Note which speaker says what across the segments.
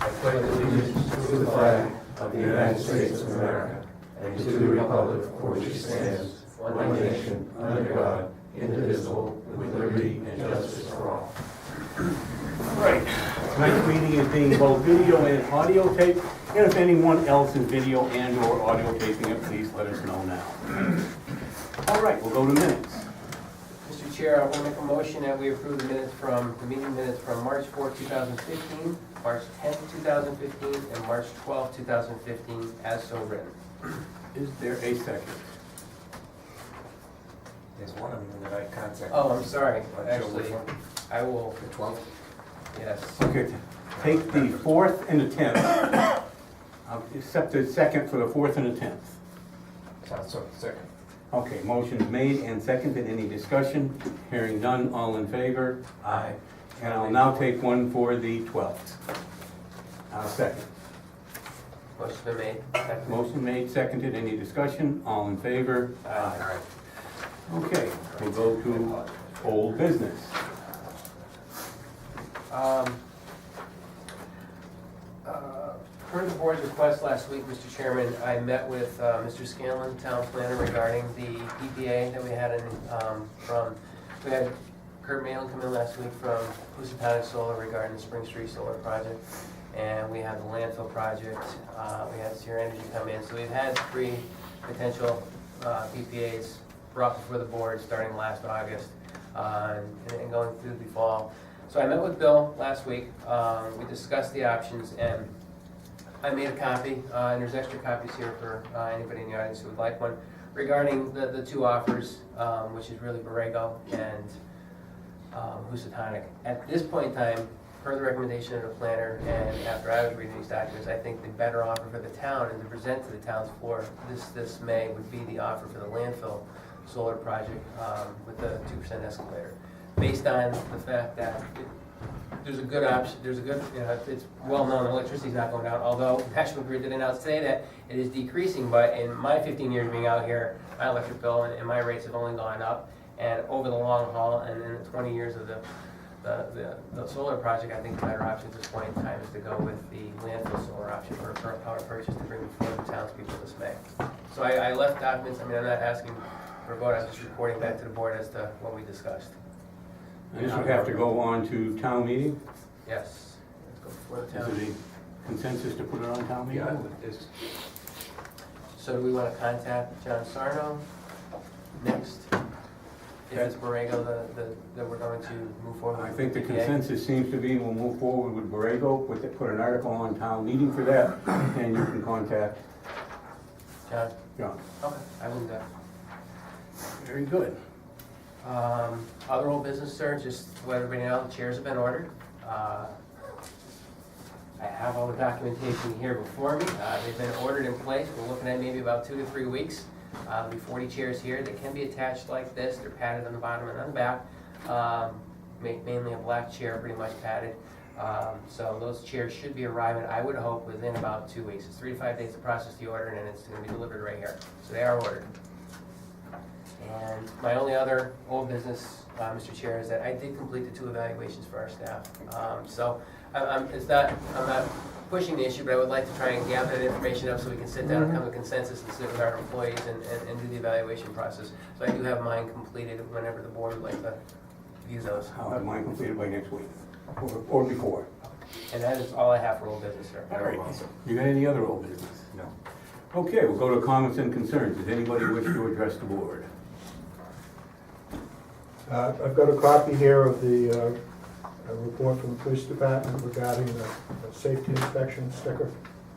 Speaker 1: I pledge allegiance to the flag of the United States of America and to the republic for which it stands, one nation, under God, indivisible, with liberty and justice for all.
Speaker 2: Right. Tonight's meeting is being both video and audio taped, and if anyone else is video and or audio taping it, please let us know now. All right, we'll go to minutes.
Speaker 3: Mr. Chair, I will make a motion that we approve the meeting minutes from March 4, 2015, March 10, 2015, and March 12, 2015, as so written.
Speaker 2: Is there a second?
Speaker 1: There's one of them that I contacted.
Speaker 3: Oh, I'm sorry.
Speaker 1: On
Speaker 3: Actually,
Speaker 1: October
Speaker 3: I will,
Speaker 1: the 12th.
Speaker 3: yes.
Speaker 2: Okay, take the 4th and the 10th. I'll accept the second for the 4th and the 10th.
Speaker 1: Sounds so. Second.
Speaker 2: Okay, motion's made and seconded. Any discussion? Hearing none, all in favor?
Speaker 1: Aye.
Speaker 2: And I'll now take one for the 12th. Second.
Speaker 3: Motion's been made. Second.
Speaker 2: Motion made, seconded. Any discussion? All in favor?
Speaker 3: Aye.
Speaker 2: Okay, we'll go to old business.
Speaker 3: Per the board's request last week, Mr. Chairman, I met with Mr. Scanlon, town planner, regarding the PPA that we had we had Kurt Malin come in last week from Housatonic Solar regarding the Spring Street Solar project, and we have the landfill project. We had Sierra Energy come in, so we've had 3 potential PPAs brought before the board starting last August and going through the fall. So I met with Bill last week. We discussed the options, and I made a copy, and there's extra copies here for anybody in the audience who would like one, regarding the 2 offers, which is really Borrego and Housatonic. At this point in time, per the recommendation of the planner, and after I was reading these documents, I think the better offer for the town and to present to the town's floor this May would be the offer for the landfill solar project with the 2% escalator, based on the fact that there's a good option, it's well known electricity's not going down, although National Grid did announce today that it is decreasing, but in my 15 years being out here, my electric bill and my rates have only gone up, and over the long haul, and in the 20 years of the solar project, I think the better option at this point in time is to go with the landfill solar option for a power purchase to bring before the townspeople this May. So I left documents, I'm not asking for a vote, I'm just reporting back to the board as to what we discussed.
Speaker 2: This would have to go on to town meeting?
Speaker 3: Yes. Let's go before the
Speaker 2: Is
Speaker 3: town.
Speaker 2: it a consensus to put it on town meeting?
Speaker 1: Yeah, with this.
Speaker 3: So do we want to contact John Sarno next? If it's Borrego that we're going to move forward with?
Speaker 2: I think the
Speaker 3: PPA?
Speaker 2: consensus seems to be we'll move forward with Borrego, put an article on town meeting for that, and you can contact
Speaker 3: John?
Speaker 2: John.
Speaker 3: Okay, I will do that.
Speaker 2: Very good.
Speaker 3: Other old business, sir, just to let everybody know, the chairs have been ordered. I have all the documentation here before me. They've been ordered in place. We're looking at maybe about 2 to 3 weeks. There'll be 40 chairs here. They can be attached like this. They're padded on the bottom and on the back. Mainly a black chair, pretty much padded. So those chairs should be arriving, I would hope, within about 2 weeks. It's 3 to 5 days to process the order, and it's going to be delivered right here. So they are ordered. And my only other old business, Mr. Chair, is that I did complete the 2 evaluations for our staff. So I'm not pushing the issue, but I would like to try and gather that information up so we can sit down and come to a consensus and sit with our employees and do the evaluation process. So I do have mine completed whenever the board would like to view those.
Speaker 2: I'll have mine completed by next week, or before.
Speaker 3: And that is all I have for old business, sir.
Speaker 2: All right. You got any other old business?
Speaker 1: No.
Speaker 2: Okay, we'll go to comments and concerns. Does anybody wish to address the board?
Speaker 4: I've got a copy here of the report from the police department regarding the safety inspection sticker,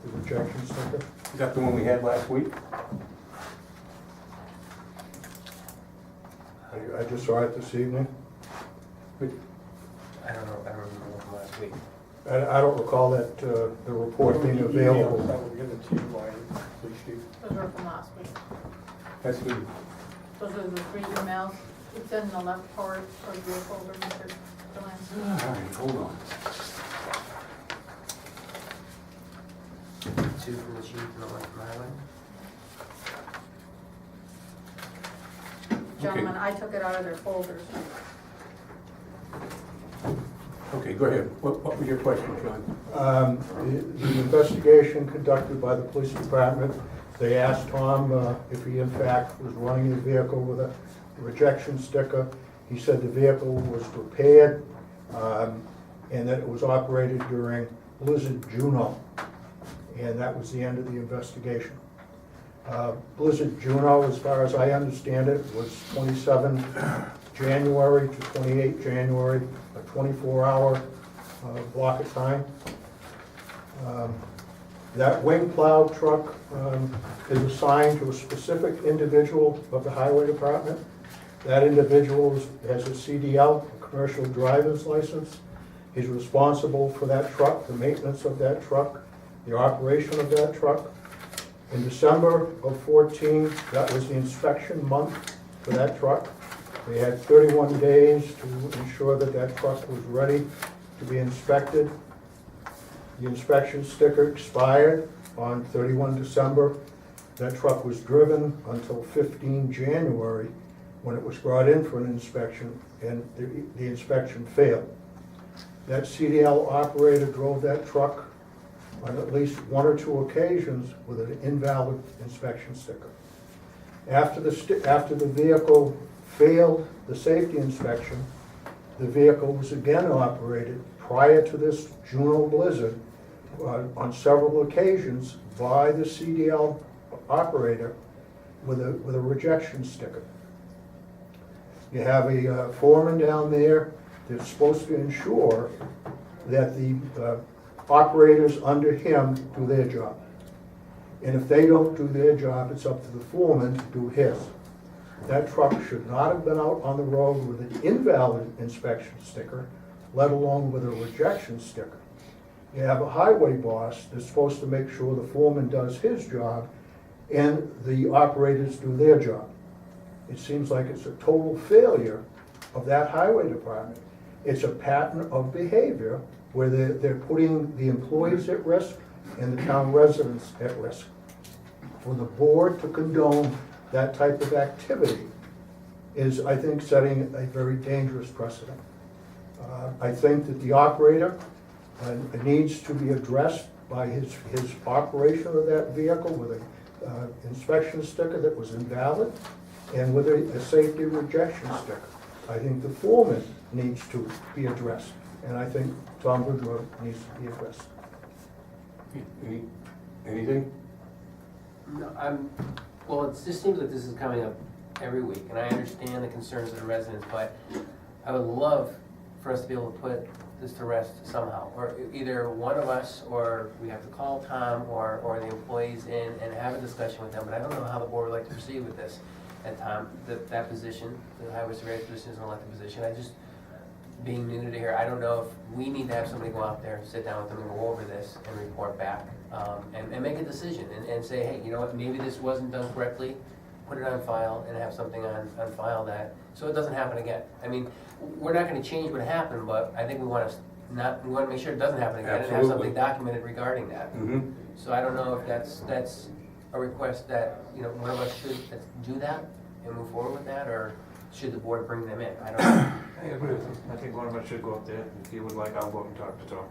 Speaker 4: the rejection sticker.
Speaker 2: Is that the one we had last week?
Speaker 4: I just saw it this evening.
Speaker 3: I don't know, I don't remember one from last week.
Speaker 4: I don't recall that the report being available.
Speaker 5: That will give it to you by police chief.
Speaker 6: Those were from last week.
Speaker 2: That's the,
Speaker 6: Those are the 3 emails. It's in the left part of your folder, Mr. Delanski.
Speaker 2: all right, hold on.
Speaker 3: 2 from the chief and the 1 from highway.
Speaker 6: Gentlemen, I took it out of their folders.
Speaker 2: Okay. Okay, go ahead. What was your question, John?
Speaker 4: The investigation conducted by the police department, they asked Tom if he in fact was running the vehicle with a rejection sticker. He said the vehicle was repaired and that it was operated during Blizzard Juno. And that was the end of the investigation. Blizzard Juno, as far as I understand it, was 27 January to 28 January, a 24-hour block of time. That wing plow truck is assigned to a specific individual of the highway department. That individual has a CDL, a commercial driver's license. He's responsible for that truck, the maintenance of that truck, the operation of that truck. In December of 14, that was the inspection month for that truck. They had 31 days to ensure that that truck was ready to be inspected. The inspection sticker expired on 31 December. That truck was driven until 15 January when it was brought in for an inspection, and the inspection failed. That CDL operator drove that truck on at least one or two occasions with an invalid inspection sticker. After the vehicle failed the safety inspection, the vehicle was again operated prior to this Juno blizzard on several occasions by the CDL operator with a rejection sticker. You have a foreman down there that's supposed to ensure that the operators under him do their job. And if they don't do their job, it's up to the foreman to do his. That truck should not have been out on the road with an invalid inspection sticker, let alone with a rejection sticker. You have a highway boss that's supposed to make sure the foreman does his job and the operators do their job. It seems like it's a total failure of that highway department. It's a pattern of behavior where they're putting the employees at risk and the town residents at risk. For the board to condone that type of activity is, I think, setting a very dangerous precedent. I think that the operator needs to be addressed by his operation of that vehicle with an inspection sticker that was invalid and with a safety rejection sticker. I think the foreman needs to be addressed, and I think Tom Woodrow needs to be addressed.
Speaker 2: Anything?
Speaker 3: No, well, it just seems like this is coming up every week, and I understand the concerns of the residents, but I would love for us to be able to put this to rest somehow, or either one of us, or we have to call Tom or the employees in and have a discussion with them, but I don't know how the board would like to proceed with this. And Tom, that position, the highway surveyor position is an elected position, being new to here, I don't know if we need to have somebody go out there, sit down with them and go over this and report back, and make a decision and say, hey, you know what, maybe this wasn't done correctly, put it on file and have something on file that, so it doesn't happen again. I mean, we're not gonna change what happened, but I think we wanna make sure it doesn't happen again and have
Speaker 2: Absolutely.
Speaker 3: something documented regarding that.
Speaker 2: Mm-hmm.
Speaker 3: So I don't know if that's a request that, one of us should do that and move forward with that, or should the board bring them in? I don't know.
Speaker 5: I agree with him. I think one of us should go up there. If he would like, I'll go up and talk to Tom.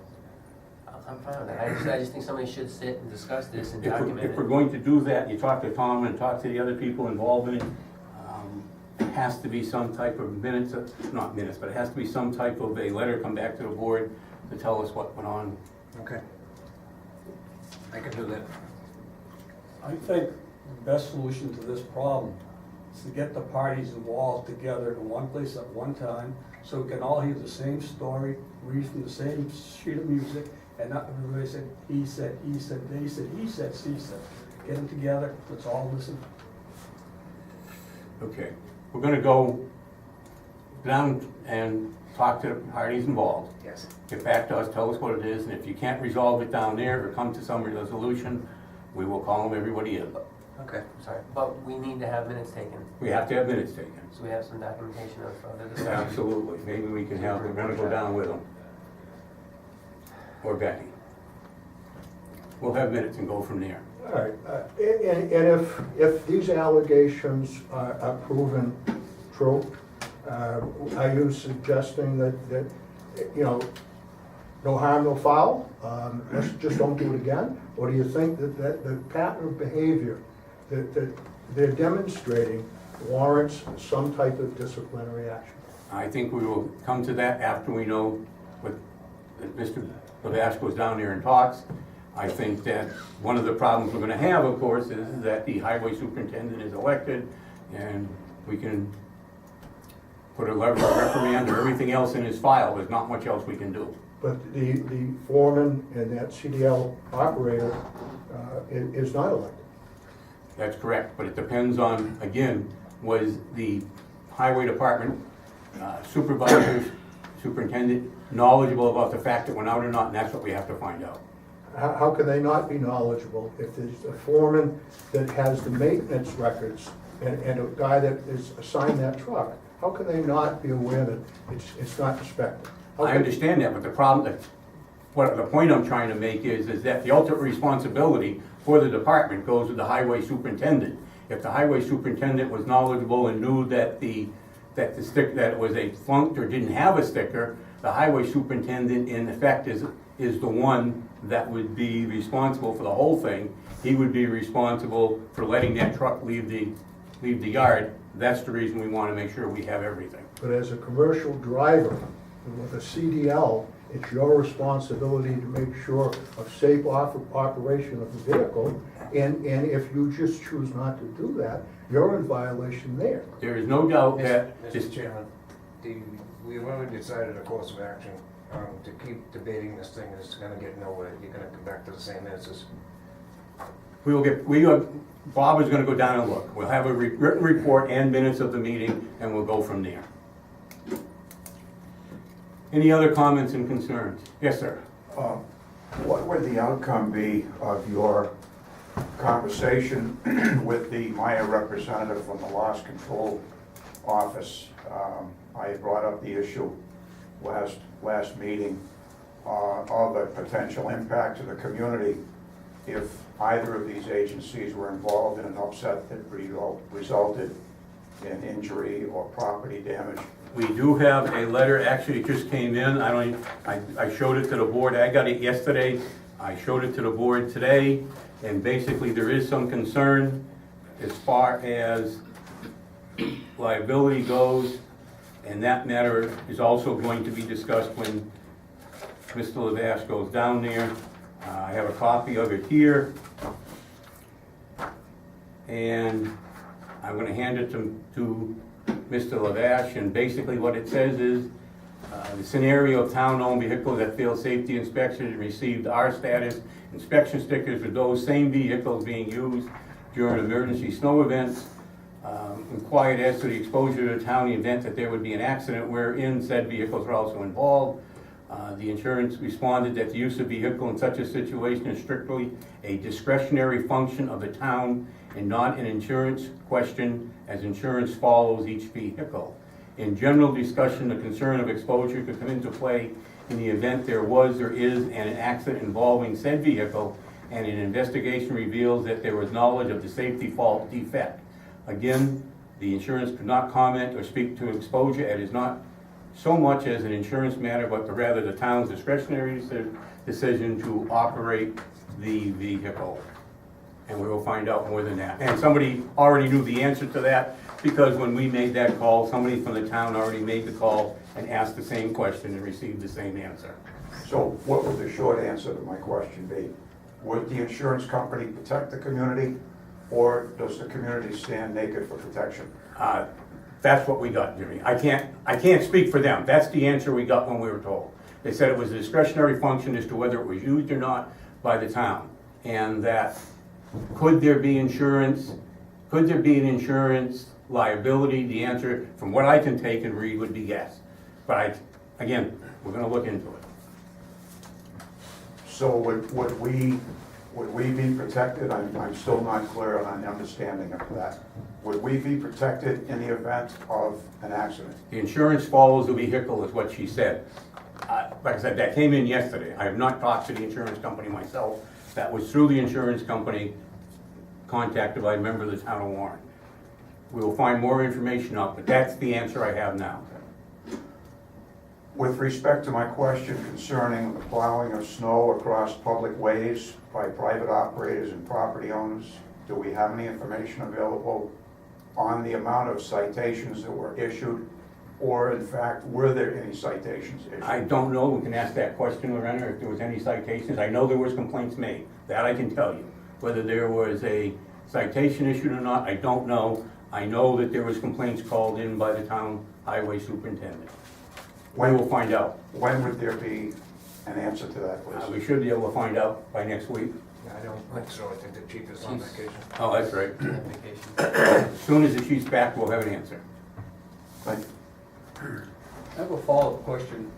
Speaker 3: I'm fine with that. I just think somebody should sit and discuss this and document
Speaker 2: If we're
Speaker 3: it.
Speaker 2: going to do that, you talk to Tom and talk to the other people involved in it. It has to be some type of minutes, not minutes, but it has to be some type of a letter come back to the board to tell us what went on.
Speaker 5: Okay. I can do that.
Speaker 7: I think the best solution to this problem is to get the parties involved together in one place at one time, so we can all hear the same story, read from the same sheet of music, and not everybody said, he said, they said, he said, she said. Get them together, let's all listen.
Speaker 2: Okay, we're gonna go down and talk to the parties involved.
Speaker 3: Yes.
Speaker 2: Get back to us, tell us what it is, and if you can't resolve it down there or come to some resolution, we will call everybody in.
Speaker 3: Okay, sorry. But we need to have minutes taken,
Speaker 2: We have to have minutes taken.
Speaker 3: so we have some documentation of the discussion.
Speaker 2: Absolutely, maybe we can have, we're gonna go down with them. Or Becky. We'll have minutes and go from there.
Speaker 4: All right, and if these allegations are proven true, are you suggesting that no harm, no foul, let's just don't do it again? Or do you think that the pattern of behavior that they're demonstrating warrants some type of disciplinary action?
Speaker 2: I think we will come to that after we know what, that Mr. Lavash goes down there and talks. I think that one of the problems we're gonna have, of course, is that the highway superintendent is elected, and we can put a letter of reprimand or everything else in his file. There's not much else we can do.
Speaker 4: But the foreman and that CDL operator is not elected.
Speaker 2: That's correct, but it depends on, again, was the highway department supervisor, superintendent knowledgeable about the fact that went out or not, and that's what we have to find out.
Speaker 4: How can they not be knowledgeable if there's a foreman that has the maintenance records and a guy that is assigned that truck? How can they not be aware that it's not inspected?
Speaker 2: I understand that, but the problem, the point I'm trying to make is that the ultimate responsibility for the department goes to the highway superintendent. If the highway superintendent was knowledgeable and knew that that it was a flunked or didn't have a sticker, the highway superintendent in effect is the one that would be responsible for the whole thing. He would be responsible for letting that truck leave the yard. That's the reason we want to make sure we have everything.
Speaker 4: But as a commercial driver with a CDL, it's your responsibility to make sure of safe operation of the vehicle. And if you just choose not to do that, you're in violation there.
Speaker 2: There is no doubt that
Speaker 5: Mr. Chairman, we've already decided a course of action. To keep debating this thing is gonna get nowhere. You're gonna come back to the same answers.
Speaker 2: Bob is gonna go down and look. We'll have a written report and minutes of the meeting, and we'll go from there. Any other comments and concerns? Yes, sir.
Speaker 8: What would the outcome be of your conversation with the Maya representative from the loss control office? I brought up the issue last meeting of a potential impact to the community if either of these agencies were involved in an upset that resulted in injury or property damage.
Speaker 2: We do have a letter, actually it just came in, I showed it to the board, I got it yesterday, I showed it to the board today, and basically there is some concern as far as liability goes, and that matter is also going to be discussed when Mr. Lavash goes down there. I have a copy of it here, and I'm gonna hand it to Mr. Lavash, and basically what it says is, the scenario of town-owned vehicles that failed safety inspection and received R status inspection stickers for those same vehicles being used during emergency snow events, inquired as to the exposure to the town in the event that there would be an accident wherein said vehicles were also involved. The insurance responded that the use of vehicle in such a situation is strictly a discretionary function of the town and not an insurance question, as insurance follows each vehicle. In general discussion, the concern of exposure could come into play in the event there was or is an accident involving said vehicle, and an investigation reveals that there was knowledge of the safety fault defect. Again, the insurance could not comment or speak to exposure. It is not so much as an insurance matter, but rather the town's discretionary decision to operate the vehicle. And we will find out more than that. And somebody already knew the answer to that, because when we made that call, somebody from the town already made the call and asked the same question and received the same answer.
Speaker 8: So what would the short answer to my question be? Would the insurance company protect the community, or does the community stand naked for protection?
Speaker 2: That's what we got, Jimmy. I can't speak for them. That's the answer we got when we were told. They said it was a discretionary function as to whether it was used or not by the town. And that, could there be insurance? Could there be an insurance liability? The answer, from what I can take and read, would be yes. But again, we're gonna look into it.
Speaker 8: So would we be protected? I'm still not clear on the understanding of that. Would we be protected in the event of an accident?
Speaker 2: The insurance follows the vehicle, is what she said. Like I said, that came in yesterday. I have not talked to the insurance company myself. That was through the insurance company, contacted by a member of the town of Warren. We will find more information out, but that's the answer I have now.
Speaker 8: With respect to my question concerning the plowing of snow across public ways by private operators and property owners, do we have any information available on the amount of citations that were issued? Or in fact, were there any citations issued?
Speaker 2: I don't know, we can ask that question, Lorena, if there was any citations. I know there was complaints made, that I can tell you. Whether there was a citation issued or not, I don't know. I know that there was complaints called in by the town highway superintendent. We will find out.
Speaker 8: When would there be an answer to that, please?
Speaker 2: We should be able to find out by next week.
Speaker 5: I don't think so, I think the chief is on
Speaker 3: Chief's-
Speaker 5: vacation.
Speaker 2: Oh, that's right.
Speaker 3: on vacation.
Speaker 2: As soon as the chief's back, we'll have an answer.
Speaker 8: Thank you.
Speaker 7: I have a follow-up question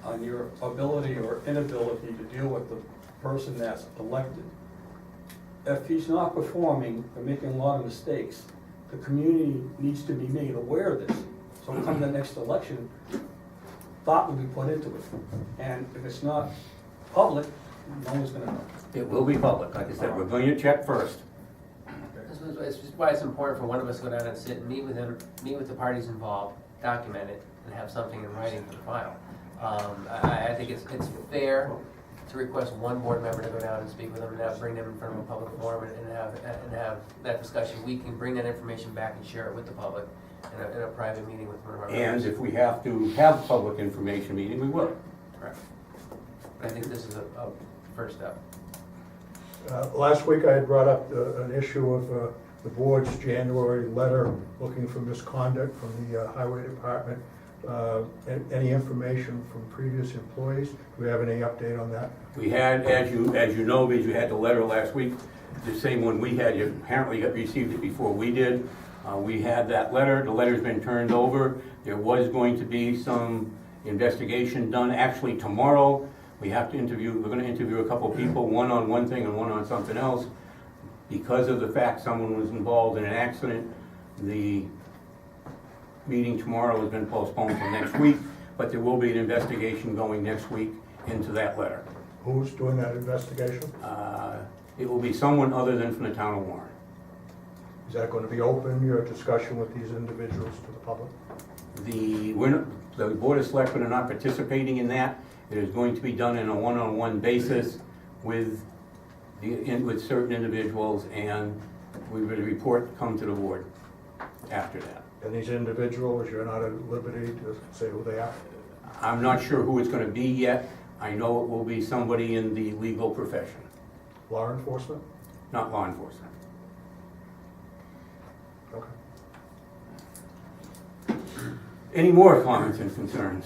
Speaker 7: on your ability or inability to deal with the person that's elected. If he's not performing or making a lot of mistakes, the community needs to be made aware of this. So come the next election, thought will be put into it. And if it's not public, no one's gonna know.
Speaker 2: It will be public. Like I said, we're going to check first.
Speaker 3: This is why it's important for one of us to go down and sit and meet with him, meet with the parties involved, document it, and have something in writing for the file. I think it's fair to request one board member to go down and speak with them and have, bring them in front of a public forum and have that discussion. We can bring that information back and share it with the public in a private meeting with one of our members.
Speaker 2: And if we have to have a public information meeting, we will.
Speaker 3: Correct. But I think this is a first step.
Speaker 4: Last week I had brought up an issue of the board's January letter looking for misconduct from the highway department. Any information from previous employees? Do we have any update on that?
Speaker 2: We had, as you know, because you had the letter last week, the same one we had, you apparently received it before we did. We had that letter, the letter's been turned over. There was going to be some investigation done actually tomorrow. We're gonna interview a couple people, one on one thing and one on something else. Because of the fact someone was involved in an accident, the meeting tomorrow has been postponed till next week, but there will be an investigation going next week into that letter.
Speaker 4: Who's doing that investigation?
Speaker 2: It will be someone other than from the town of Warren.
Speaker 4: Is that going to be open, your discussion with these individuals to the public?
Speaker 2: The Board of Selectmen are not participating in that. It is going to be done in a one-on-one basis with certain individuals, and we will report come to the board after that.
Speaker 4: And these individuals, you're not at liberty to say who they are?
Speaker 2: I'm not sure who it's gonna be yet. I know it will be somebody in the legal profession,
Speaker 4: Law enforcement?
Speaker 2: not law enforcement.
Speaker 4: Okay.
Speaker 2: Any more comments and concerns?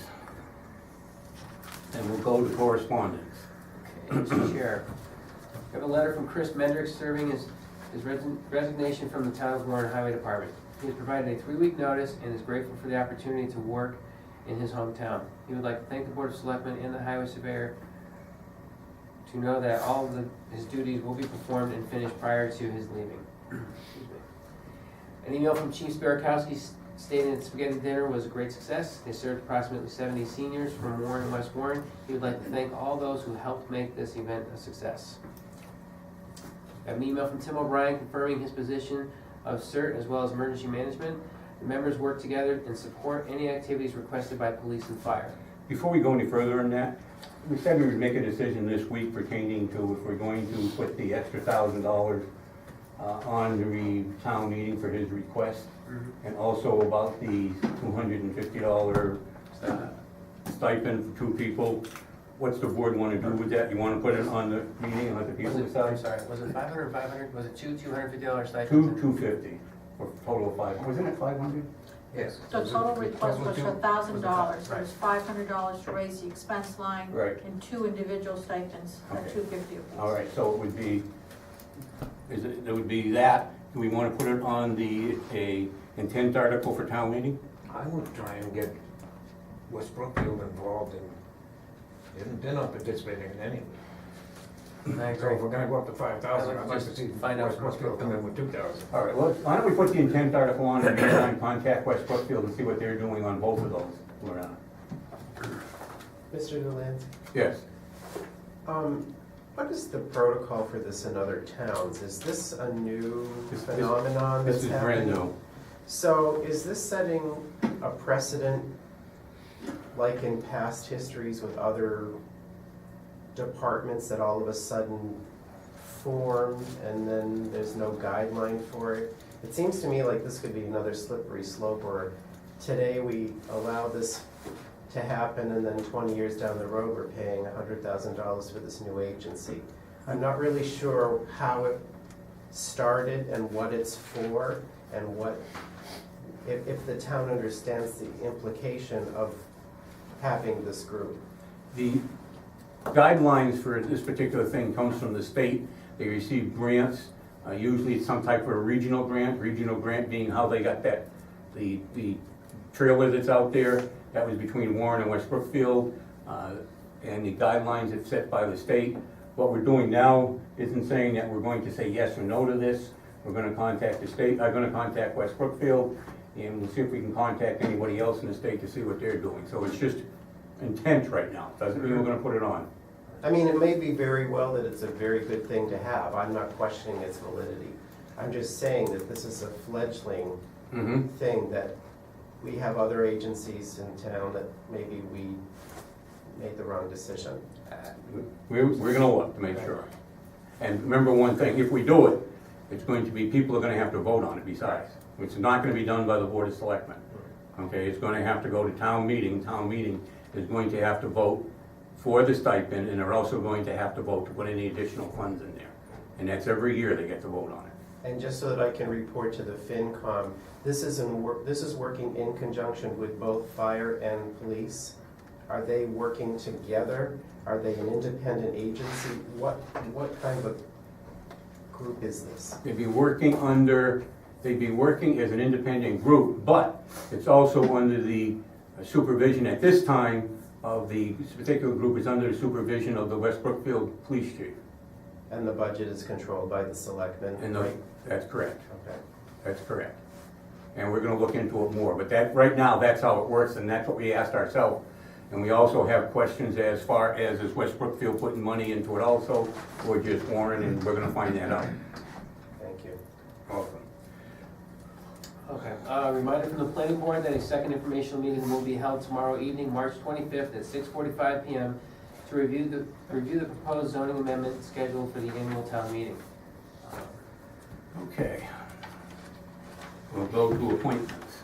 Speaker 2: And we'll go to correspondence.
Speaker 3: Okay, Mr. Chair, I have a letter from Chris Mendrick serving his resignation from the town of Warren Highway Department. He has provided a 3-week notice and is grateful for the opportunity to work in his hometown. He would like to thank the Board of Selectmen and the Highway Surveyor to know that all of his duties will be performed and finished prior to his leaving. Excuse me. An email from Chief Spirakowski stating that spaghetti dinner was a great success. They served approximately 70 seniors from Warren and West Warren. He would like to thank all those who helped make this event a success. I have an email from Tim O'Brien confirming his position of CERT as well as emergency management. The members work together and support any activities requested by police and fire.
Speaker 2: Before we go any further in that, we said we would make a decision this week pertaining to if we're going to put the extra $1,000 on the town meeting for his request, and also about the $250 stipend for 2 people. What's the board want to do with that? You want to put it on the meeting and let the people
Speaker 3: I'm
Speaker 2: decide?
Speaker 3: sorry, was it 500 or 500? Was it $250 stipends?
Speaker 2: $250, for a total of 500. Wasn't it 500?
Speaker 5: Yes.
Speaker 6: The total request was for $1,000,
Speaker 3: Was
Speaker 6: so
Speaker 3: it
Speaker 6: it's $500 to raise the expense line.
Speaker 2: Right.
Speaker 6: And 2 individual stipends at
Speaker 2: Okay.
Speaker 6: $250 apiece.
Speaker 2: All right, so it would be, it would be that. Do we want to put it on a intent article for town meeting?
Speaker 5: I would try and get West Brookfield involved in, they're not participating in any.
Speaker 3: I
Speaker 5: So
Speaker 3: agree.
Speaker 5: if we're gonna go up to 5,000, I'd like to see
Speaker 3: Find out
Speaker 5: West Brookfield come in with 2,000.
Speaker 2: All right, well, why don't we put the intent article on and meantime contact West Brookfield and see what they're doing on both of those, Lorena?
Speaker 1: Mr. Delanski,
Speaker 2: Yes.
Speaker 1: what is the protocol for this in other towns? Is this a new
Speaker 2: This-
Speaker 1: phenomenon
Speaker 2: This
Speaker 1: that's
Speaker 2: is
Speaker 1: happening?
Speaker 2: brand new.
Speaker 1: So is this setting a precedent
Speaker 9: like in past histories with other departments that all of a sudden form and then there's no guideline for it? It seems to me like this could be another slippery slope where today we allow this to happen and then 20 years down the road we're paying $100,000 for this new agency. I'm not really sure how it started and what it's for and what, if the town understands the implication of having this group.
Speaker 2: The guidelines for this particular thing comes from the state. They receive grants, usually it's some type of a regional grant being how they got that, the trailer that's out there, that was between Warren and West Brookfield, and the guidelines that's set by the state. What we're doing now isn't saying that we're going to say yes or no to this. We're gonna contact the state, I'm gonna contact West Brookfield, and we'll see if we can contact anybody else in the state to see what they're doing. So it's just intent right now, doesn't mean we're gonna put it on.
Speaker 9: I mean, it may be very well that it's a very good thing to have. I'm not questioning its validity. I'm just saying that this is a fledgling thing that we have other agencies in town that maybe we made the wrong decision.
Speaker 2: We're gonna look to make sure. And remember one thing, if we do it, it's going to be, people are gonna have to vote on it besides. It's not gonna be done by the Board of Selectmen. Okay, it's gonna have to go to town meeting. Town meeting is going to have to vote for the stipend, and they're also going to have to vote to put any additional funds in there. And that's every year they get to vote on it.
Speaker 9: And just so that I can report to the FinCom, this is working in conjunction with both fire and police. Are they working together? Are they an independent agency? What kind of a group is this?
Speaker 2: They'd be working as an independent group, but it's also under the supervision at this time of this particular group is under the supervision of the West Brookfield Police Chief.
Speaker 9: And the budget is controlled by the selectmen, right?
Speaker 2: That's correct.
Speaker 9: Okay.
Speaker 2: That's correct. And we're gonna look into it more, but that, right now, that's how it works, and that's what we asked ourselves. And we also have questions as far as, is West Brookfield putting money into it also, or just Warren, and we're gonna find that out.
Speaker 9: Thank you.
Speaker 2: Welcome.
Speaker 3: Okay, reminder from the planning board that a second informational meeting will be held tomorrow evening, March 25th at 6:45 PM to review the proposed zoning amendment scheduled for the annual town meeting.
Speaker 2: Okay. We'll go to appointments.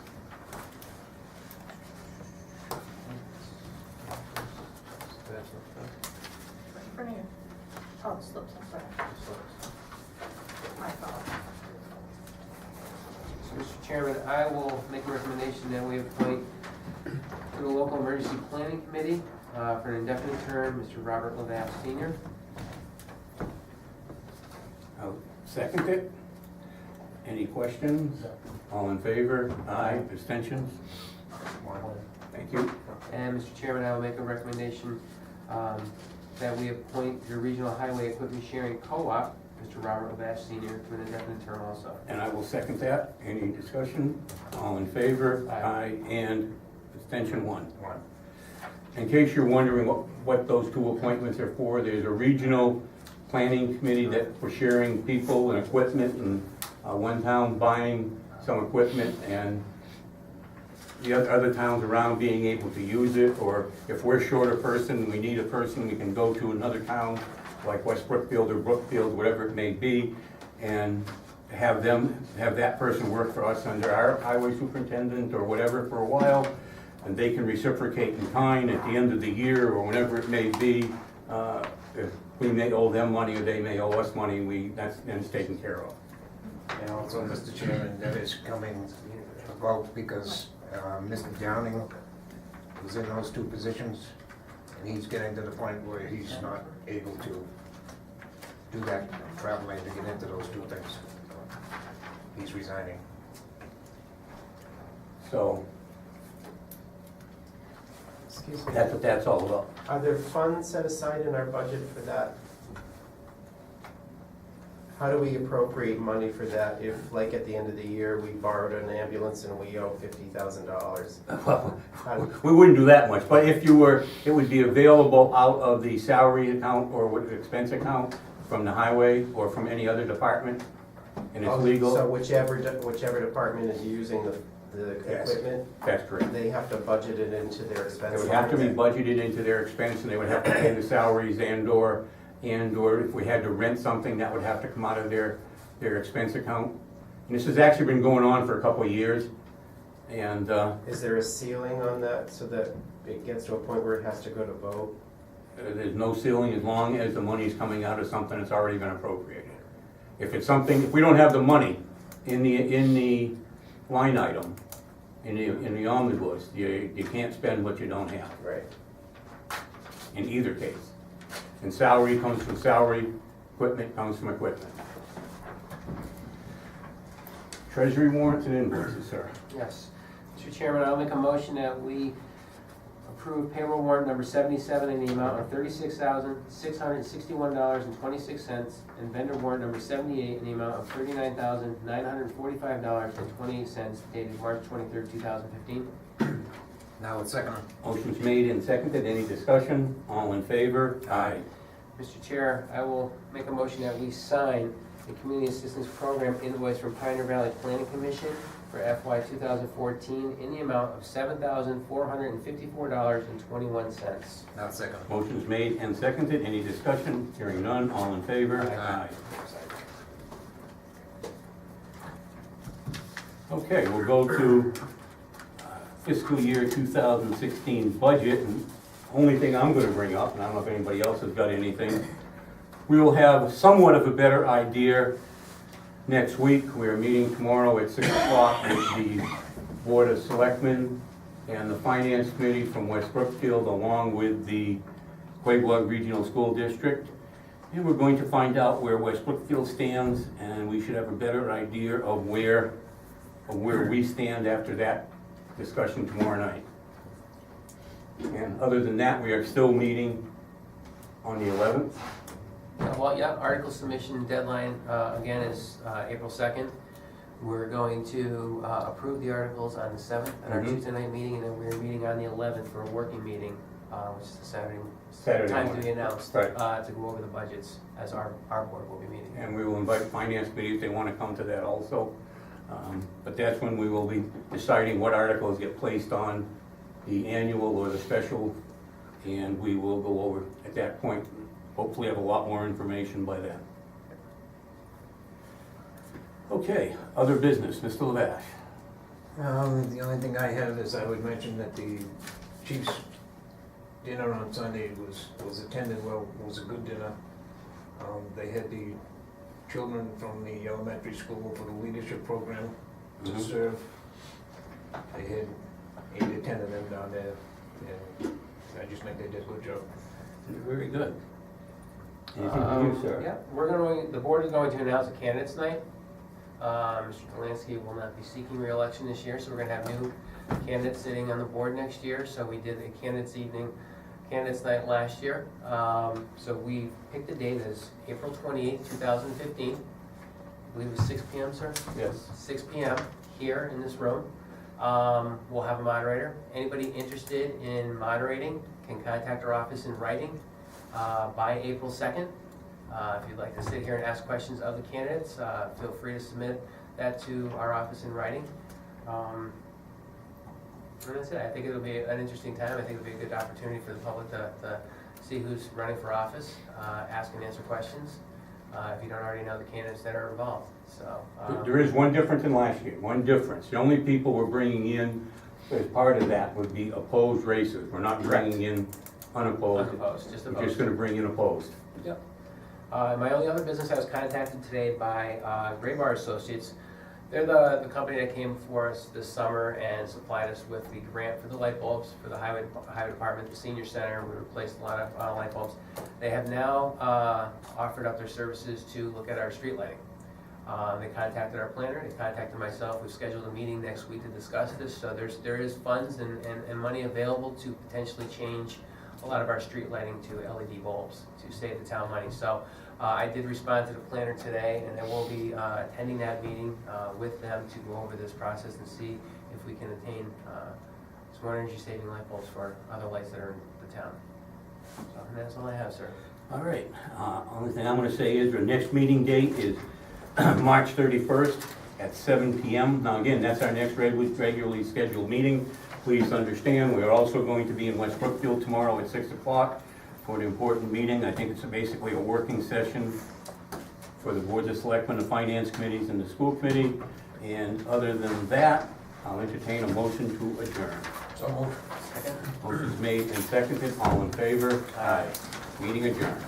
Speaker 6: Right in front of you. Oh, it slips, I'm sorry. My fault.
Speaker 3: So, Mr. Chairman, I will make a recommendation that we appoint to the local emergency planning committee for an indefinite term, Mr. Robert Lavash Sr.
Speaker 2: I'll second it. Any questions? All in favor? Aye. Abstentions? Thank you.
Speaker 3: And Mr. Chairman, I will make a recommendation that we appoint the Regional Highway Equipment Sharing Co-op, Mr. Robert Lavash Sr., for an indefinite term also.
Speaker 2: And I will second that. Any discussion? All in favor?
Speaker 3: Aye.
Speaker 2: And abstention, one. In case you're wondering what those two appointments are for, there's a regional planning committee that we're sharing people and equipment, and one town buying some equipment and the other towns around being able to use it, or if we're short a person, we need a person, we can go to another town like West Brookfield or Brookfield, whatever it may be, and have that person work for us under our highway superintendent or whatever for a while, and they can reciprocate in kind at the end of the year or whenever it may be. If we may owe them money or they may owe us money, then it's taken care of.
Speaker 5: And also, Mr. Chairman, that is coming about because Mr. Downing was in those two positions, and he's getting to the point where he's not able to do that traveling to get into those two things. He's resigning.
Speaker 2: So
Speaker 9: Excuse me.
Speaker 2: that's what that's all about.
Speaker 9: Are there funds set aside in our budget for that? How do we appropriate money for that if, like, at the end of the year, we borrowed an ambulance and we owe $50,000?
Speaker 2: Well, we wouldn't do that much, but if you were, it would be available out of the salary account or what expense account from the highway or from any other department, and it's legal.
Speaker 9: So whichever department is using the
Speaker 5: Yes.
Speaker 9: equipment,
Speaker 2: That's correct.
Speaker 9: they have to budget it into their
Speaker 2: It
Speaker 9: expense.
Speaker 2: would have to be
Speaker 9: line.
Speaker 2: budgeted into their expense, and they would have to pay the salaries and/or if we had to rent something, that would have to come out of their expense account. And this has actually been going on for a couple of years, and
Speaker 9: Is there a ceiling on that so that it gets to a point where it has to go to vote?
Speaker 2: there's no ceiling as long as the money is coming out of something that's already been appropriated. If it's something, if we don't have the money in the line item, in the omnibus, you can't spend what you don't have,
Speaker 9: Right.
Speaker 2: in either case. And salary comes from salary, equipment comes from equipment. Treasury warrants and invoices, sir.
Speaker 3: Yes. Mr. Chairman, I'll make a motion that we approve payroll warrant number 77 in the amount of $36,661.26, and vendor warrant number 78 in the amount of $39,945.28, dated March 23rd, 2015.
Speaker 5: Now it's second.
Speaker 2: Motion's made and seconded. Any discussion? All in favor? Aye.
Speaker 3: Mr. Chair, I will make a motion that we sign the Community Assistance Program invoice from Pioneer Valley Planning Commission for FY 2014 in the amount of $7,454.21.
Speaker 5: Now it's second.
Speaker 2: Motion's made and seconded. Any discussion? Hearing none. All in favor?
Speaker 5: Aye.
Speaker 2: Okay, we'll go to fiscal year 2016 budget. And only thing I'm going to bring up, and I don't know if anybody else has got anything, we will have somewhat of a better idea next week. We are meeting tomorrow at 6 o'clock with the Board of Selectmen and the Finance Committee from West Brookfield, along with the Quabog Regional School District. And we're going to find out where West Brookfield stands, and we should have a better idea of where we stand after that discussion tomorrow night. And other than that, we are still meeting on the 11th.
Speaker 3: Well, yeah, article submission deadline, again, is April 2nd. We're going to approve the articles on the 7th at our
Speaker 2: Mhm.
Speaker 3: Tuesday night meeting, and then we're meeting on the 11th for a working meeting, which is the Saturday time to
Speaker 2: morning.
Speaker 3: be announced,
Speaker 2: Right.
Speaker 3: to go over the budgets, as our board will be meeting.
Speaker 2: And we will invite Finance Committee if they want to come to that also. But that's when we will be deciding what articles get placed on the annual or the special, and we will go over at that point. Hopefully have a lot more information by then. Okay, other business, Mr. Lavash.
Speaker 5: The only thing I have is I would mention that the chief's dinner on Sunday was attended well, was a good dinner. They had the children from the elementary school for the leadership program to
Speaker 2: Mhm.
Speaker 5: serve. They had 8 or 10 of them down there, and I just think they did a good job.
Speaker 2: Very good. Anything from you, sir?
Speaker 3: Yeah, the board is going to announce a candidates night. Mr. Delanski will not be seeking re-election this year, so we're gonna have new candidates sitting on the board next year. So we did a candidates night last year. So we picked the date as April 28th, 2015. I believe it was 6 p.m., sir?
Speaker 2: Yes.
Speaker 3: 6 p.m. here in this room. We'll have a moderator. Anybody interested in moderating can contact our office in writing by April 2nd. If you'd like to sit here and ask questions of the candidates, feel free to submit that to our office in writing. And that's it. I think it'll be an interesting time. I think it'll be a good opportunity for the public to see who's running for office, ask and answer questions, if you don't already know the candidates that are involved. So
Speaker 2: There is one difference in last year, one difference. The only people we're bringing in as part of that would be opposed races. We're not bringing in unopposed.
Speaker 3: unopposed, just
Speaker 2: We're
Speaker 3: opposed.
Speaker 2: just gonna bring in opposed.
Speaker 3: Yep. My only other business, I was contacted today by Graybar Associates. They're the company that came for us this summer and supplied us with the grant for the light bulbs for the highway department, the senior center. We replaced a lot of light bulbs. They have now offered up their services to look at our street lighting. They contacted our planner, they contacted myself. We've scheduled a meeting next week to discuss this. So there is funds and money available to potentially change a lot of our street lighting to LED bulbs to save the town money. So I did respond to the planner today, and I will be attending that meeting with them to go over this process and see if we can attain some more energy saving light bulbs for other lights that are in the town. So and that's all I have, sir.
Speaker 2: All right, only thing I'm gonna say is our next meeting date is March 31st at 7 PM. Now, again, that's our next regularly scheduled meeting. Please understand, we are also going to be in West Brookfield tomorrow at 6 o'clock for an important meeting. I think it's basically a working session for the boards of selectmen, the finance committees, and the school committee. And other than that, I'll entertain a motion to adjourn.
Speaker 9: So moved. Second?
Speaker 2: Motion's made and seconded. All in favor?
Speaker 9: Aye.
Speaker 2: Meeting adjourned.